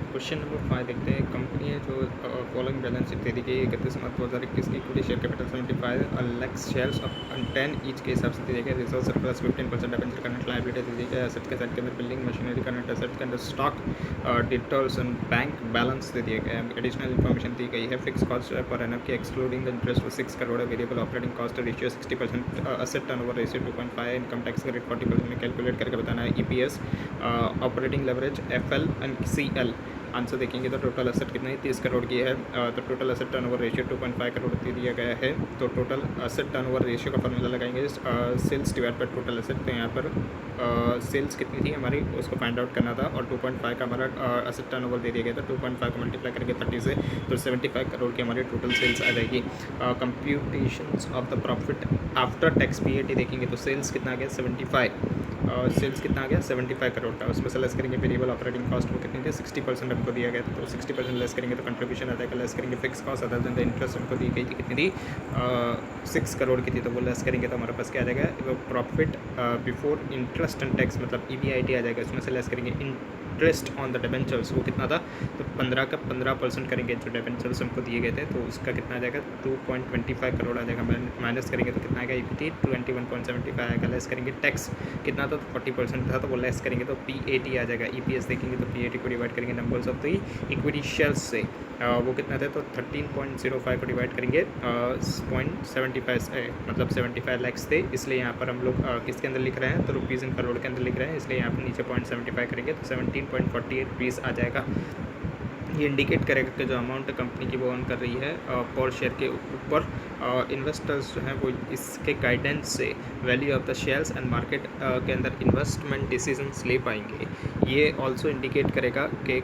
Question number 5 देखते हैं। Company है जो फॉलोइंग बैलेंस शीट दे दी गई 31 मार्च 2021 की equity share capital 75 lakh shares of 10 each के हिसाब से दे दिया गया। Reserve surplus 15% debenture current liability दे दी गई। एसेट के साइड के अंदर बिल्डिंग मशीनरी करंट एसेट के अंदर stock debtors and bank balance दे दिए गए। एडिशनल इन्फॉर्मेशन दी गई है। फिक्स कॉस्ट पर एनएफ की excluding the interest for 6 crore है। Variable operating cost ratio 60%, asset turnover ratio 2.5, income tax rate 40% में कैलकुलेट करके बताना है। EPS, operating leverage, FL and CL. Answer देखेंगे तो टोटल एसेट कितनी 30 करोड़ की है। तो total asset turnover ratio 2.5 crore दे दिया गया है। तो टोटल एसेट टर्नओवर रेशियो का फॉर्मूला लगाएंगे sales divide by total asset. तो यहाँ पर सेल्स कितनी थी हमारी उसको फाइंड आउट करना था और 2.5 का हमारा एसेट टर्नओवर दे दिया गया था। 2.5 को मल्टीप्लाई करेंगे 30 से तो 75 करोड़ की हमारी टोटल सेल्स आ जाएगी। Computations of the profit after tax PAT देखेंगे तो सेल्स कितना आ गया 75। सेल्स कितना आ गया 75 करोड़ का। उसमें से लेस करेंगे वेरिएबल ऑपरेटिंग कॉस्ट वो कितनी थी 60% हमको दिया गया था। तो 60% लेस करेंगे तो कंट्रीब्यूशन आ जाएगा। लेस करेंगे fix cost other than the interest हमको दी गई थी कितनी थी 6 करोड़ की थी। तो वो लेस करेंगे तो हमारे पास क्या आ जाएगा profit before interest and tax मतलब ईबीआईटी आ जाएगा। इसमें से लेस करेंगे इंटरेस्ट ऑन द डिबेंचर्स वो कितना था तो 15 का 15% करेंगे जो डिबेंचर्स हमको दिए गए थे। तो उसका कितना आ जाएगा 2.25 करोड़ आ जाएगा। माइनस करेंगे तो कितना आएगा इक्विटी 21.75 आएगा। लेस करेंगे टैक्स कितना था तो 40% था तो वो लेस करेंगे तो पीएटी आ जाएगा। ईपीएस देखेंगे तो पीएटी को डिवाइड करेंगे numbers of the equity shares से वो कितना था तो 13.05 को डिवाइड करेंगे 0.75 से मतलब 75 लैक्स थे। इसलिए यहाँ पर हम लोग किसके अंदर लिख रहे हैं तो रुपीज़ इन करोड़ के अंदर लिख रहे हैं। इसलिए यहाँ पर नीचे 0.75 करेंगे तो 17.48 रुपीज़ आ जाएगा। ये इंडिकेट करेगा कि जो अमाउंट कंपनी की वो अर्न कर रही है पर शेयर के ऊपर इन्वेस्टर्स जो हैं वो इसके गाइडेंस से value of the shares and market के अंदर इन्वेस्टमेंट डिसीजंस ले पाएंगे। ये ऑल्सो इंडिकेट करेगा कि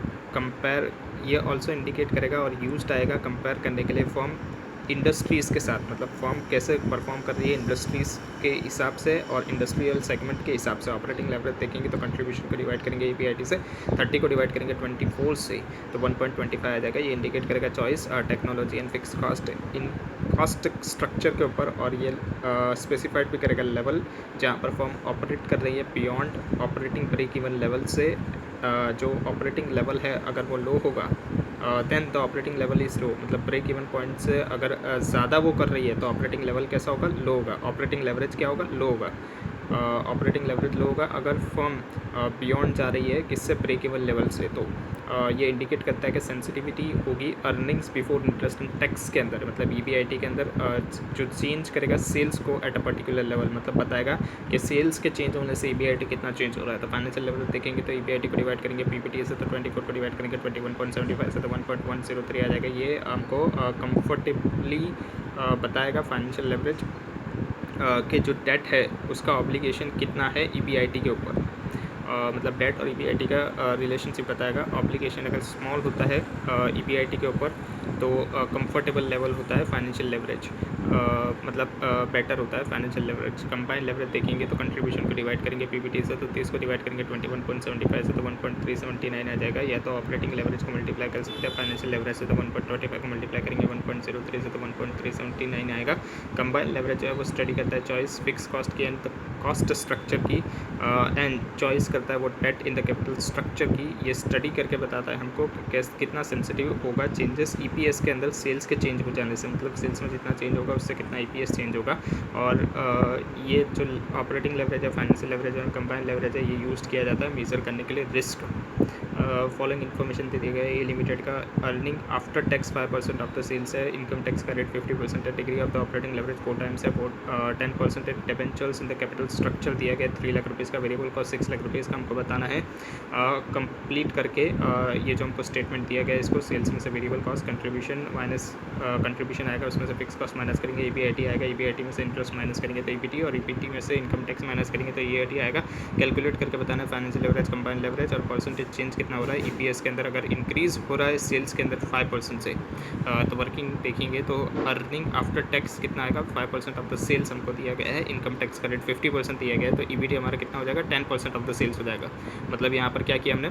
ये ऑल्सो इंडिकेट करेगा और यूज्ड आएगा कंपेयर करने के लिए फॉर्म इंडस्ट्रीज़ के साथ मतलब फॉर्म कैसे परफॉर्म कर रही है इंडस्ट्रीज़ के हिसाब से और इंडस्ट्रियल सेगमेंट के हिसाब से। ऑपरेटिंग लेवरेज देखेंगे तो कंट्रीब्यूशन को डिवाइड करेंगे ईपीआईटी से 30 को डिवाइड करेंगे 24 से तो 1.25 आ जाएगा। ये इंडिकेट करेगा choice technology and fix cost in cost structure के ऊपर और ये स्पेसिफाइड भी करेगा लेवल जहाँ पर फॉर्म ऑपरेट कर रही है beyond operating break even level से। जो ऑपरेटिंग लेवल है अगर वो लो होगा then the operating level is low मतलब ब्रेक इवन पॉइंट से अगर ज़्यादा वो कर रही है तो ऑपरेटिंग लेवल कैसा होगा लो होगा। ऑपरेटिंग लेवरेज क्या होगा लो होगा। ऑपरेटिंग लेवरेज लो होगा अगर फर्म बियॉन्ड जा रही है किससे ब्रेक इवन लेवल से। तो ये इंडिकेट करता है कि सेंसिटिविटी होगी earnings before interest and tax के अंदर मतलब ईबीआईटी के अंदर जो चेंज करेगा सेल्स को एट अ पर्टिकुलर लेवल मतलब बताएगा कि सेल्स के चेंज होने से ईबीआईटी कितना चेंज हो रहा है। तो फाइनेंशियल लेवल देखेंगे तो ईबीआईटी को डिवाइड करेंगे पीपीटी से तो 24 को डिवाइड करेंगे 21.75 से तो 1.103 आ जाएगा। ये हमको कंफर्टेबली बताएगा फाइनेंशियल लेवरेज के जो डेट है उसका ऑब्लिगेशन कितना है ईबीआईटी के ऊपर। मतलब डेट और ईबीआईटी का रिलेशनशिप बताएगा। ऑब्लिगेशन अगर स्मॉल होता है ईबीआईटी के ऊपर तो कंफर्टेबल लेवल होता है फाइनेंशियल लेवरेज मतलब बेटर होता है फाइनेंशियल लेवरेज। कंबाइंड लेवरेज देखेंगे तो कंट्रीब्यूशन को डिवाइड करेंगे पीपीटी से तो 30 को डिवाइड करेंगे 21.75 से तो 1.379 आ जाएगा। या तो ऑपरेटिंग लेवरेज को मल्टीप्लाई कर सकते हैं फाइनेंशियल लेवरेज से तो 1.25 को मल्टीप्लाई करेंगे 1.03 से तो 1.379 आएगा। कंबाइंड लेवरेज जो है वो स्टडी करता है चॉइस फिक्स कॉस्ट की एंड कॉस्ट स्ट्रक्चर की एंड चॉइस करता है वो debt in the capital structure की। ये स्टडी करके बताता है हमको कितना सेंसिटिव होगा चेंजेस ईपीएस के अंदर सेल्स के चेंज हो जाने से मतलब सेल्स में जितना चेंज होगा उससे कितना ईपीएस चेंज होगा। और ये जो ऑपरेटिंग लेवरेज है फाइनेंशियल लेवरेज और कंबाइंड लेवरेज है ये यूज़ किया जाता है मेजर करने के लिए रिस्क। फॉलोइंग इन्फॉर्मेशन दे दी गई है। ये लिमिटेड का earning after tax 5% of the sales है। इनकम टैक्स का रेट 50% है। Degree of the operating leverage 4 times है। 10% debentures in the capital structure दिया गया 3 लाख रुपीज़ का। वेरिएबल कॉस्ट 6 लाख रुपीज़ का हमको बताना है। कंप्लीट करके ये जो हमको स्टेटमेंट दिया गया है इसको सेल्स में से variable cost contribution minus contribution आएगा उसमें से फिक्स कॉस्ट माइनस करेंगे ईपीआईटी आएगा। ईपीआईटी में से इंटरेस्ट माइनस करेंगे तो ईपीटी और ईपीटी में से इनकम टैक्स माइनस करेंगे तो ईआईटी आएगा। कैलकुलेट करके बताना है फाइनेंशियल लेवरेज कंबाइंड लेवरेज और परसेंटेज चेंज कितना हो रहा है ईपीएस के अंदर अगर इंक्रीज़ हो रहा है सेल्स के अंदर 5% से तो वर्किंग देखेंगे तो अर्निंग आफ्टर टैक्स कितना आएगा 5% ऑफ द सेल्स हमको दिया गया है। इनकम टैक्स का रेट 50% दिया गया है तो ईबीटी हमारा कितना हो जाएगा 10% ऑफ द सेल्स हो जाएगा। मतलब यहाँ पर क्या किया हमने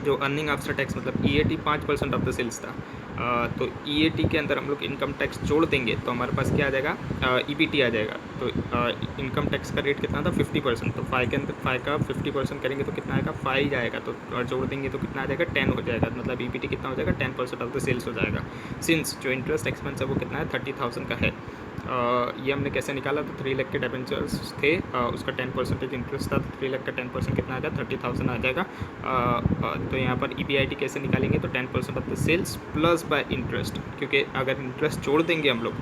जो अर्निंग आफ्टर टैक्स मतलब ईएटी 5% ऑफ द सेल्स था तो EAT के अंदर हम लोग इनकम टैक्स जोड़ देंगे तो हमारे पास क्या आ जाएगा, EBT आ जाएगा। तो इनकम टैक्स का रेट कितना था 50%, तो 5 के अंदर 5 का 50% करेंगे तो कितना आएगा 5 आएगा, तो जोड़ देंगे तो कितना आ जाएगा 10 हो जाएगा, मतलब EBT कितना हो जाएगा 10% ऑफ द सेल्स हो जाएगा। सिंस जो इंटरेस्ट एक्सपेंस है वो कितना है 30,000 का है। ये हमने कैसे निकाला, तो 3 लाख के डिबेंचर्स थे, उसका 10% इंटरेस्ट था, तो 3 लाख का 10% कितना आ जाएगा 30,000 आ जाएगा। तो यहाँ पर EBIT कैसे निकालेंगे, तो 10% of the sales plus by interest, क्योंकि अगर इंटरेस्ट जोड़ देंगे हम लोग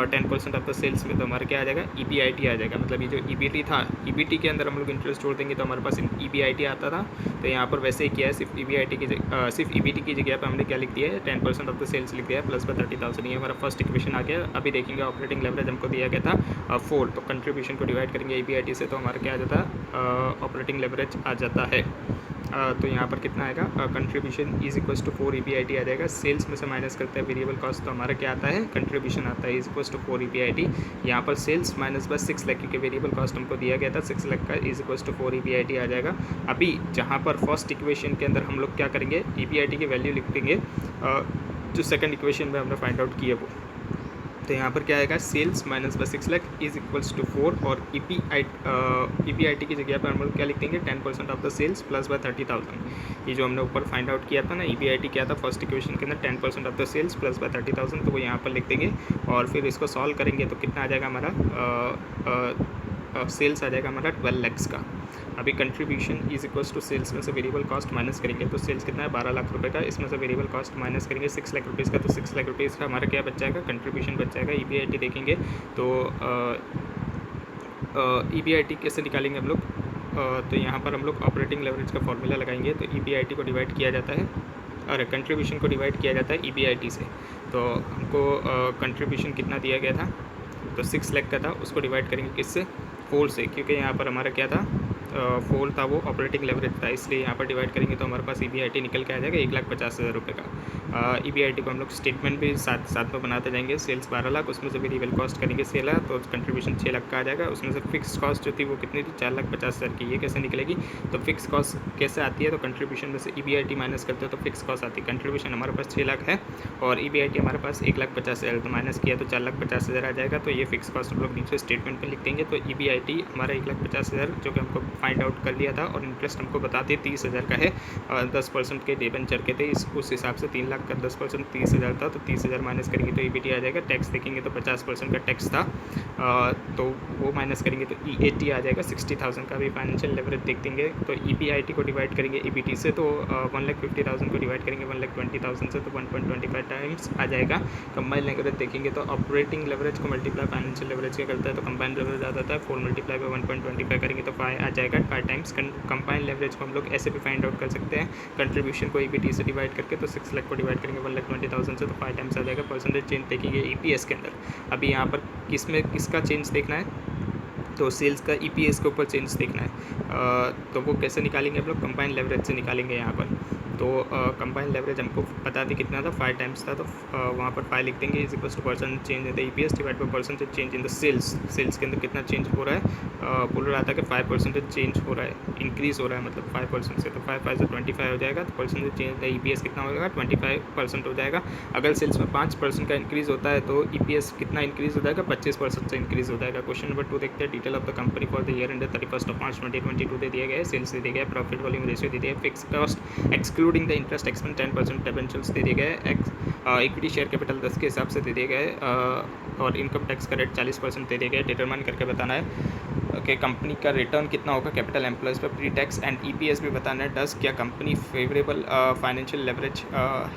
10% ऑफ द सेल्स में तो हमारा क्या आ जाएगा EBIT आ जाएगा। मतलब ये जो EBT था, EBT के अंदर हम लोग इंटरेस्ट जोड़ देंगे तो हमारे पास EBIT आता था। तो यहाँ पर वैसे ही किया है, सिर्फ EBT की जगह पर हमने क्या लिख दिया है 10% ऑफ द सेल्स लिख दिया है प्लस बाय 30,000। ये हमारा फर्स्ट इक्वेशन आ गया। अभी देखेंगे ऑपरेटिंग लेवरेज हमको दिया गया था 4, तो कंट्रीब्यूशन को डिवाइड करेंगे EBIT से तो हमारा क्या आ जाता है ऑपरेटिंग लेवरेज आ जाता है। तो यहाँ पर कितना आएगा, contribution is equals to 4 EBIT आ जाएगा। सेल्स में से माइनस करते हैं वेरिएबल कॉस्ट तो हमारा क्या आता है कंट्रीब्यूशन आता है इज इक्वल्स टू 4 EBIT। यहाँ पर सेल्स माइनस बस 6 लाख, क्योंकि वेरिएबल कॉस्ट हमको दिया गया था 6 लाख का, इज इक्वल्स टू 4 EBIT आ जाएगा। अभी जहाँ पर फर्स्ट इक्वेशन के अंदर हम लोग क्या करेंगे EBIT की वैल्यू लिख देंगे जो सेकंड इक्वेशन में हमने फाइंड आउट किया वो। तो यहाँ पर क्या आएगा sales minus by 6 lakh is equals to 4, और EBIT की जगह पर हम लोग क्या लिख देंगे 10% of the sales plus by 30,000। ये जो हमने ऊपर फाइंड आउट किया था ना EBIT क्या था फर्स्ट इक्वेशन के अंदर 10% of the sales plus by 30,000, तो वो यहाँ पर लिख देंगे और फिर इसको सॉल्व करेंगे तो कितना आ जाएगा हमारा सेल्स आ जाएगा हमारा 12 लाख का। अभी contribution is equals to sales में से वेरिएबल कॉस्ट माइनस करेंगे तो सेल्स कितना है 12 लाख रुपए का, इसमें से वेरिएबल कॉस्ट माइनस करेंगे 6 लाख रुपीज़ का, तो 6 लाख रुपीज़ का हमारा क्या बच जाएगा कंट्रीब्यूशन बच जाएगा। EBIT देखेंगे तो EBIT कैसे निकालेंगे हम लोग, तो यहाँ पर हम लोग ऑपरेटिंग लेवरेज का फॉर्मूला लगाएंगे। तो EBIT को डिवाइड किया जाता है और कंट्रीब्यूशन को डिवाइड किया जाता है EBIT से। तो हमको कंट्रीब्यूशन कितना दिया गया था, तो 6 लाख का था, उसको डिवाइड करेंगे किससे 4 से, क्योंकि यहाँ पर हमारा क्या था 4 था वो ऑपरेटिंग लेवरेज था, इसलिए यहाँ पर डिवाइड करेंगे तो हमारे पास EBIT निकल के आ जाएगा 1,50,000 रुपये का। EBIT को हम लोग स्टेटमेंट भी साथ में बनाते जाएंगे। सेल्स 12 लाख, उसमें से वेरिएबल कॉस्ट करेंगे 6 लाख, तो कंट्रीब्यूशन 6 लाख का आ जाएगा। उसमें से फिक्स कॉस्ट जो थी वो कितनी थी 4,50,000 की, ये कैसे निकलेगी, तो फिक्स कॉस्ट कैसे आती है, तो कंट्रीब्यूशन में से EBIT माइनस करते हो तो फिक्स कॉस्ट आती है। कंट्रीब्यूशन हमारे पास 6 लाख है और EBIT हमारे पास 1,50,000, तो माइनस किया तो 4,50,000 आ जाएगा। तो ये फिक्स कॉस्ट हम लोग नीचे स्टेटमेंट में लिख देंगे। तो EBIT हमारा 1,50,000 जो कि हमको फाइंड आउट कर लिया था, और इंटरेस्ट हमको बताते 30,000 का है, 10% के डिबेंचर के थे, उस हिसाब से 3 लाख का 10% 30,000 था, तो 30,000 माइनस करेंगे तो EBT आ जाएगा। टैक्स देखेंगे तो 50% का टैक्स था, तो वो माइनस करेंगे तो EAT आ जाएगा। 60,000 का भी फाइनेंशियल लेवरेज देख देंगे तो EBIT को डिवाइड करेंगे EBT से, तो 1,50,000 को डिवाइड करेंगे 1,20,000 से, तो 1.25 टाइम्स आ जाएगा। कंबाइंड लेवरेज देखेंगे तो ऑपरेटिंग लेवरेज को मल्टीप्लाई फाइनेंशियल लेवरेज क्या करता है, तो कंबाइंड लेवरेज आ जाता है 4 मल्टीप्लाई बाय 1.25 करेंगे तो 5 आ जाएगा, 5 टाइम्स। कंबाइंड लेवरेज को हम लोग ऐसे भी फाइंड आउट कर सकते हैं, कंट्रीब्यूशन को EBT से डिवाइड करके, तो 6 लाख को डिवाइड करेंगे 1,20,000 से, तो 5 टाइम्स आ जाएगा। परसेंटेज चेंज देखेंगे EPS के अंदर। अभी यहाँ पर किसका चेंज देखना है, तो सेल्स का EPS के ऊपर चेंज देखना है, तो वो कैसे निकालेंगे हम लोग कंबाइंड लेवरेज से निकालेंगे यहाँ पर। तो कंबाइंड लेवरेज हमको पता थी कितना था 5 टाइम्स था, तो वहाँ पर 5 लिख देंगे is equals to percent change in the EPS divide by percentage change in the sales के अंदर कितना चेंज हो रहा है, बोल रहा था कि 5% चेंज हो रहा है, इंक्रीज़ हो रहा है, मतलब 5% से, तो 5 से 25 हो जाएगा, तो परसेंटेज चेंज EPS कितना हो जाएगा 25% हो जाएगा। अगर सेल्स में 5% का इंक्रीज़ होता है तो EPS कितना इंक्रीज़ हो जाएगा 25% से इंक्रीज़ हो जाएगा। क्वेश्चन नंबर 2 देखते हैं। Detail of the company for the year ended 31 मार्च 2022 दे दिया गया है, सेल्स दे दिया गया है, प्रॉफिट वॉल्यूम रेशियो दे दिया है, fix cost excluding the interest expense 10% debentures दे दिए गए, इक्विटी शेयर कैपिटल 10 के हिसाब से दे दिए गए, और इनकम टैक्स का रेट 40% दे दिए गए। डिटरमाइन करके बताना है कि कंपनी का रिटर्न कितना होगा कैपिटल एम्प्लॉयज़ पर प्री टैक्स, एंड EPS भी बताना है। डस क्या कंपनी फेवरेबल फाइनेंशियल लेवरेज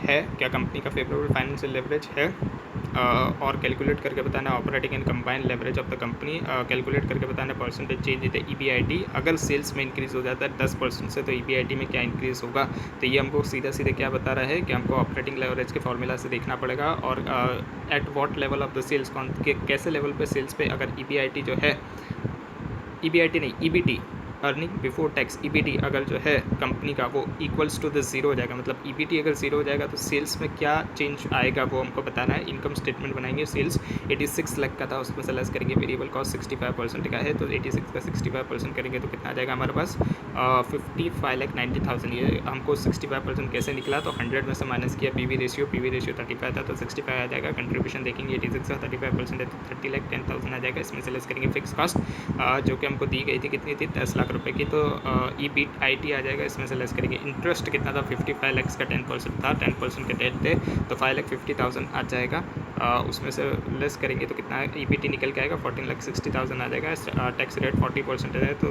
है, क्या कंपनी का फेवरेबल फाइनेंशियल लेवरेज है, और कैलकुलेट करके बताना है operating and combined leverage of the company, calculate करके बताना है percentage change in the EBIT। अगर सेल्स में इंक्रीज़ हो जाता है 10% से तो EBIT में क्या इंक्रीज़ होगा, तो ये हमको सीधे क्या बता रहा है कि हमको ऑपरेटिंग लेवरेज के फॉर्मूला से देखना पड़ेगा, और at what level of the sales कैसे लेवल पे सेल्स पे अगर EBIT जो है, EBIT नहीं EBT earning before tax EBT अगर जो है कंपनी का वो इक्वल्स टू द ज़ीरो हो जाएगा, मतलब EBT अगर ज़ीरो हो जाएगा तो सेल्स में क्या चेंज आएगा वो हमको बताना है। इनकम स्टेटमेंट बनाएंगे सेल्स 86 लाख का था, उसमें से लेस करेंगे वेरिएबल कॉस्ट 65% का है, तो 86 का 65% करेंगे तो कितना आ जाएगा हमारे पास 55,90,000। ये हमको 65% कैसे निकला, तो 100 में से माइनस किया पी वी रेशियो 35 था तो 65 आ जाएगा। कंट्रीब्यूशन देखेंगे 86 का 35% है तो 30,10,000 आ जाएगा। इसमें से लेस करेंगे फिक्स कॉस्ट जो कि हमको दी गई थी, कितनी थी 10 लाख रुपए की, तो EBIT आ जाएगा। इसमें से लेस करेंगे इंटरेस्ट कितना था 55 लाख का 10% था, 10% के डेट थे तो 5,50,000 आ जाएगा। उसमें से लेस करेंगे तो कितना EBT निकल के आएगा 14,60,000 आ जाएगा। टैक्स रेट 40% है तो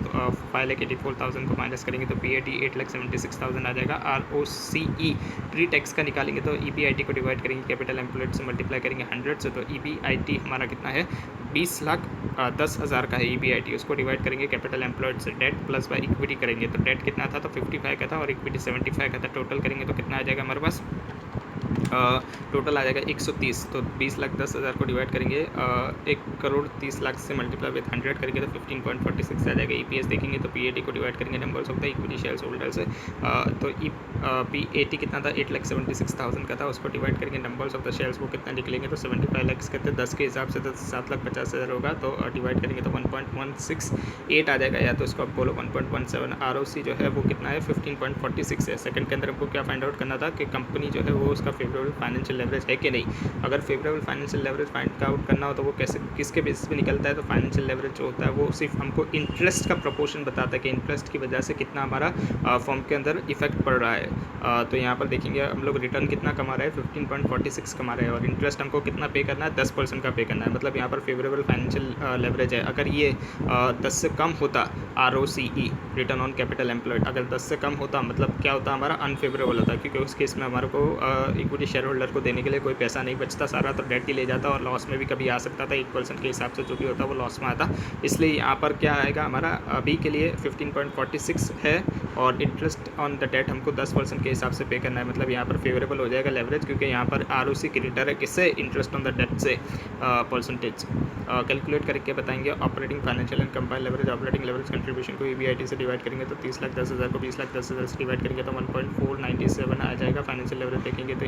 5,84,000 को माइनस करेंगे तो PAT 8,76,000 आ जाएगा। ROCE प्री टैक्स का निकालेंगे तो EBIT को डिवाइड करेंगे कैपिटल एम्प्लॉयड से मल्टीप्लाई करेंगे 100 से, तो EBIT हमारा कितना है 20,10,000 का है EBIT। उसको डिवाइड करेंगे कैपिटल एम्प्लॉयड से डेट प्लस बाय इक्विटी करेंगे तो डेट कितना था तो 55 का था और इक्विटी 75 का था। टोटल करेंगे तो कितना आ जाएगा हमारे पास टोटल आ जाएगा 130। तो 20,10,000 को डिवाइड करेंगे 1,30,00,000 से मल्टीप्लाई विद 100 करेंगे तो 15.46 आ जाएगा। EPS देखेंगे तो PAT को डिवाइड करेंगे numbers of the equity shares holder से, तो PAT कितना था 8,76,000 का था, उसको डिवाइड करेंगे नंबर्स ऑफ द शेयर्स वो कितना निकलेंगे तो 75 लाख कहते हैं 10 के हिसाब से तो 7,50,000 होगा, तो डिवाइड करेंगे तो 1.168 आ जाएगा, या तो इसको आप बोलो 1.17। ROC जो है वो कितना है 15.46 है। सेकंड के अंदर हमको क्या फाइंड आउट करना था कि कंपनी जो है वो उसका फेवरेबल फाइनेंशियल लेवरेज है कि नहीं। अगर favourable financial leverage find out करना हो तो वो कैसे किसके बेसिस पे निकलता है, तो फाइनेंशियल लेवरेज जो होता है वो सिर्फ हमको इंटरेस्ट का प्रोपोर्शन बताता है कि इंटरेस्ट की वजह से कितना हमारा फर्म के अंदर इफेक्ट पड़ रहा है। तो यहाँ पर देखेंगे हम लोग रिटर्न कितना कमा रहे हैं 15.46 कमा रहे हैं और इंटरेस्ट हमको कितना पे करना है 10% का पे करना है, मतलब यहाँ पर फेवरेबल फाइनेंशियल लेवरेज है। अगर ये 10 से कम होता ROCE return on capital employed, अगर 10 से कम होता मतलब क्या होता हमारा अनफेवरेबल होता, क्योंकि उस केस में हमारे को इक्विटी शेयर होल्डर को देने के लिए कोई पैसा नहीं बचता, सारा तो डेट ही ले जाता और लॉस में भी कभी आ सकता था, 1% के हिसाब से जो भी होता वो लॉस में आता। इसलिए यहाँ पर क्या आएगा हमारा अभी के लिए 15.46 है और इंटरेस्ट ऑन द डेट हमको 10% के हिसाब से पे करना है, मतलब यहाँ पर फेवरेबल हो जाएगा लेवरेज, क्योंकि यहाँ पर ROC क्रेडिटर है किससे इंटरेस्ट ऑन द डेट से परसेंटेज कैलकुलेट करके बताएंगे। Operating financial and combined leverage, operating leverage contribution को EBIT से डिवाइड करेंगे तो 30,10,000 को 20,10,000 से डिवाइड करेंगे तो 1.497 आ जाएगा। फाइनेंशियल लेवरेज देखेंगे तो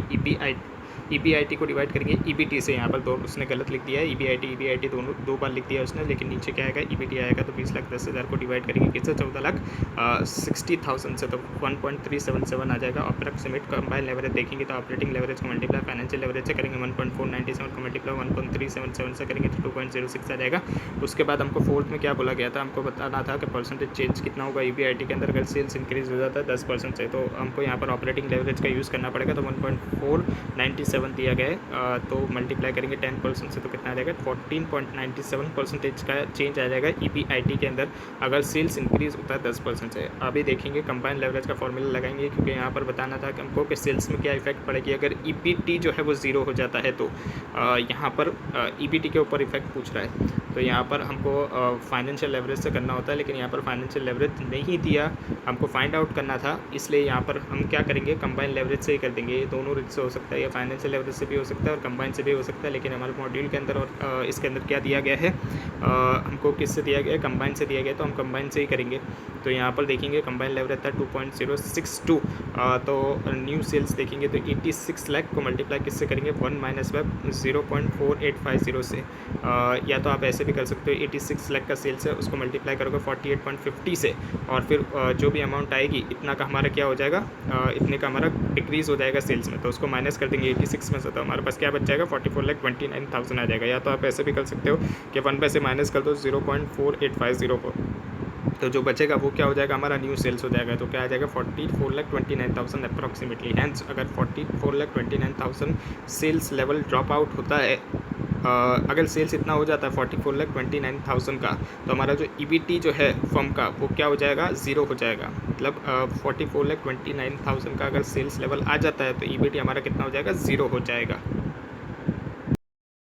EBIT को डिवाइड करेंगे EBT से, यहाँ पर दो उसने गलत लिख दिया है, EBIT दोनों दो बार लिख दिया उसने, लेकिन नीचे क्या आएगा EBT आएगा। तो 20,10,000 को डिवाइड करेंगे किससे 14,60,000 से, तो 1.377 आ जाएगा। अप्रॉक्सीमेट कंबाइंड लेवरेज देखेंगे तो ऑपरेटिंग लेवरेज को मल्टीप्लाई फाइनेंशियल लेवरेज से करेंगे 1.497 को मल्टीप्लाई 1.377 से करेंगे तो 2.06 आ जाएगा। उसके बाद हमको फोर्थ में क्या बोला गया था, हमको बताना था कि परसेंटेज चेंज कितना होगा EBIT के अंदर अगर सेल्स इंक्रीज हो जाता है 10% से, तो हमको यहाँ पर ऑपरेटिंग लेवरेज का यूज़ करना पड़ेगा। तो 1.497 दिया गया है, तो मल्टीप्लाई करेंगे 10% से तो कितना आ जाएगा 14.97% का चेंज आ जाएगा EBIT के अंदर अगर सेल्स इंक्रीज होता है 10% से। अभी देखेंगे कंबाइंड लेवरेज का फॉर्मूला लगाएंगे, क्योंकि यहाँ पर बताना था कि हमको कि सेल्स में क्या इफेक्ट पड़ेगी अगर EBT जो है वो ज़ीरो हो जाता है, तो यहाँ पर EBT के ऊपर इफेक्ट पूछ रहा है, तो यहाँ पर हमको फाइनेंशियल लेवरेज से करना होता है, लेकिन यहाँ पर फाइनेंशियल लेवरेज नहीं दिया, हमको फाइंड आउट करना था, इसलिए यहाँ पर हम क्या करेंगे कंबाइंड लेवरेज से ही कर देंगे। ये दोनों रीत से हो सकता है, या फाइनेंशियल लेवरेज से भी हो सकता है और कंबाइंड से भी हो सकता है, लेकिन हमारे मॉड्यूल के अंदर और इसके अंदर क्या दिया गया है, हमको किससे दिया गया है कंबाइंड से दिया गया, तो हम कंबाइंड से ही करेंगे। तो यहाँ पर देखेंगे कंबाइंड लेवरेज था 2.062, तो न्यू सेल्स देखेंगे तो 86 लाख को मल्टीप्लाई किससे करेंगे 1 माइनस 0.4850 से, या तो आप ऐसे भी कर सकते हो 86 लाख का सेल्स है उसको मल्टीप्लाई करोगे 48.50 से, और फिर जो भी अमाउंट आएगी इतना का हमारा क्या हो जाएगा, इतने का हमारा डिक्रीज़ हो जाएगा सेल्स में, तो उसको माइनस कर देंगे 86 में से, तो हमारे पास क्या बच जाएगा 44,29,000 आ जाएगा। या तो आप ऐसे भी कर सकते हो कि 1 पे से माइनस कर दो 0.4850 को, तो जो बचेगा वो क्या हो जाएगा हमारा न्यू सेल्स हो जाएगा, तो क्या आ जाएगा 44,29,000 अप्रॉक्सीमेटली। हैंस अगर 44,29,000 सेल्स लेवल ड्रॉप आउट होता है, अगर सेल्स इतना हो जाता है 44,29,000 का, तो हमारा जो EBT जो है फर्म का वो क्या हो जाएगा ज़ीरो हो जाएगा, मतलब 44,29,000 का अगर सेल्स लेवल आ जाता है तो EBT हमारा कितना हो जाएगा ज़ीरो हो जाएगा।